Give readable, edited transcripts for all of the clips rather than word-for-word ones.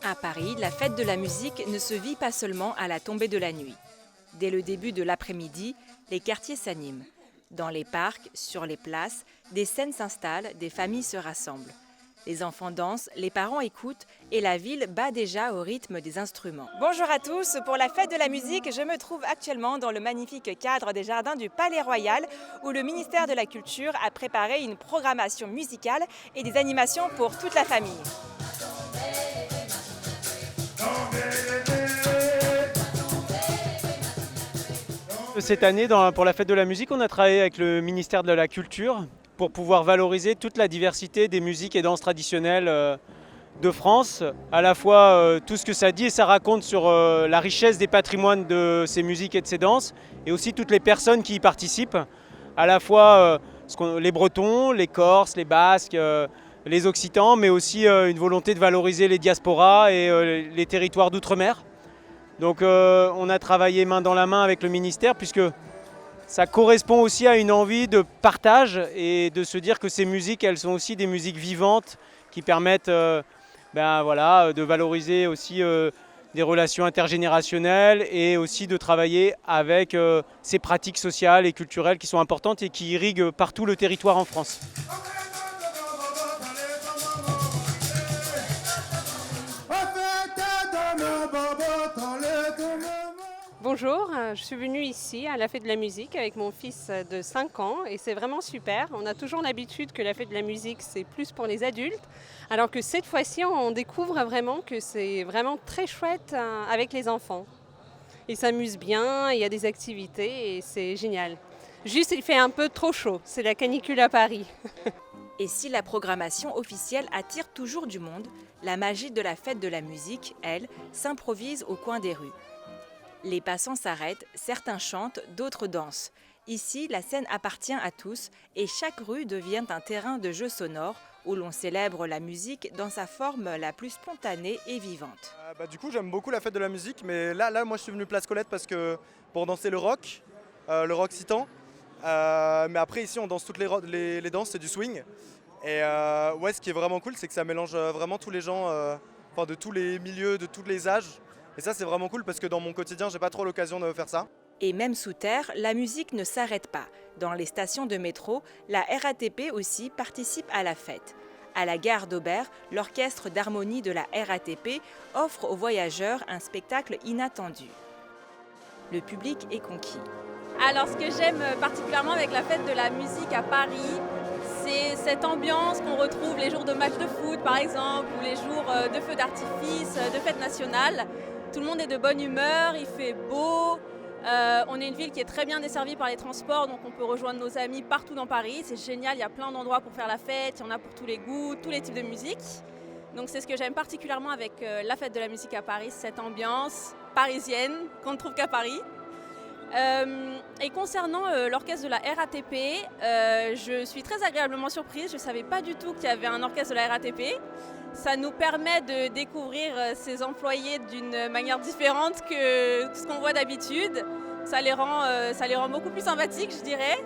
À Paris, la fête de la musique ne se vit pas seulement à la tombée de la nuit. Dès le début de l'après-midi, les quartiers s'animent. Dans les parcs, sur les places, des scènes s'installent, des familles se rassemblent. Les enfants dansent, les parents écoutent et la ville bat déjà au rythme des instruments. Bonjour à tous, pour la fête de la musique, je me trouve actuellement dans le magnifique cadre des jardins du Palais Royal où le ministère de la Culture a préparé une programmation musicale et des animations pour toute la famille. Cette année, pour la fête de la musique, on a travaillé avec le ministère de la Culture pour pouvoir valoriser toute la diversité des musiques et danses traditionnelles de France. À la fois tout ce que ça dit et ça raconte sur la richesse des patrimoines de ces musiques et de ces danses, et aussi toutes les personnes qui y participent, à la fois les Bretons, les Corses, les Basques, les Occitans, mais aussi une volonté de valoriser les diasporas et les territoires d'outre-mer. Donc on a travaillé main dans la main avec le ministère puisque ça correspond aussi à une envie de partage et de se dire que ces musiques, elles sont aussi des musiques vivantes qui permettent de valoriser aussi des relations intergénérationnelles et aussi de travailler avec ces pratiques sociales et culturelles qui sont importantes et qui irriguent partout le territoire en France. Bonjour, je suis venue ici à la fête de la musique avec mon fils de 5 ans et c'est vraiment super. On a toujours l'habitude que la fête de la musique c'est plus pour les adultes, alors que cette fois-ci on découvre vraiment que c'est vraiment très chouette avec les enfants. Ils s'amusent bien, il y a des activités et c'est génial. Juste il fait un peu trop chaud, c'est la canicule à Paris. Et si la programmation officielle attire toujours du monde, la magie de la fête de la musique, elle, s'improvise au coin des rues. Les passants s'arrêtent, certains chantent, d'autres dansent. Ici, la scène appartient à tous et chaque rue devient un terrain de jeu sonore où l'on célèbre la musique dans sa forme la plus spontanée et vivante. Du coup, j'aime beaucoup la fête de la musique, mais là moi je suis venu Place Colette parce que pour danser le rock citant. Mais après ici on danse toutes les danses, c'est du swing. Et ce qui est vraiment cool, c'est que ça mélange vraiment tous les gens, de tous les milieux, de tous les âges. Et ça c'est vraiment cool parce que dans mon quotidien, j'ai pas trop l'occasion de faire ça. Et même sous terre, la musique ne s'arrête pas. Dans les stations de métro, la RATP aussi participe à la fête. À la gare d'Aubert, l'orchestre d'harmonie de la RATP offre aux voyageurs un spectacle inattendu. Le public est conquis. Alors ce que j'aime particulièrement avec la fête de la musique à Paris, c'est cette ambiance qu'on retrouve les jours de match de foot par exemple, ou les jours de feux d'artifice, de fête nationale. Tout le monde est de bonne humeur, il fait beau. On est une ville qui est très bien desservie par les transports, donc on peut rejoindre nos amis partout dans Paris. C'est génial, il y a plein d'endroits pour faire la fête, il y en a pour tous les goûts, tous les types de musique. Donc c'est ce que j'aime particulièrement avec la fête de la musique à Paris, cette ambiance parisienne qu'on ne trouve qu'à Paris. Et concernant l'orchestre de la RATP, je suis très agréablement surprise. Je ne savais pas du tout qu'il y avait un orchestre de la RATP. Ça nous permet de découvrir ces employés d'une manière différente que ce qu'on voit d'habitude. Ça les rend beaucoup plus sympathiques, je dirais.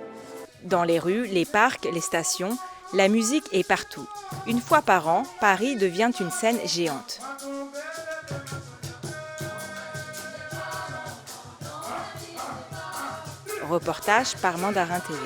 Dans les rues, les parcs, les stations, la musique est partout. Une fois par an, Paris devient une scène géante. Reportage par Mandarin TV.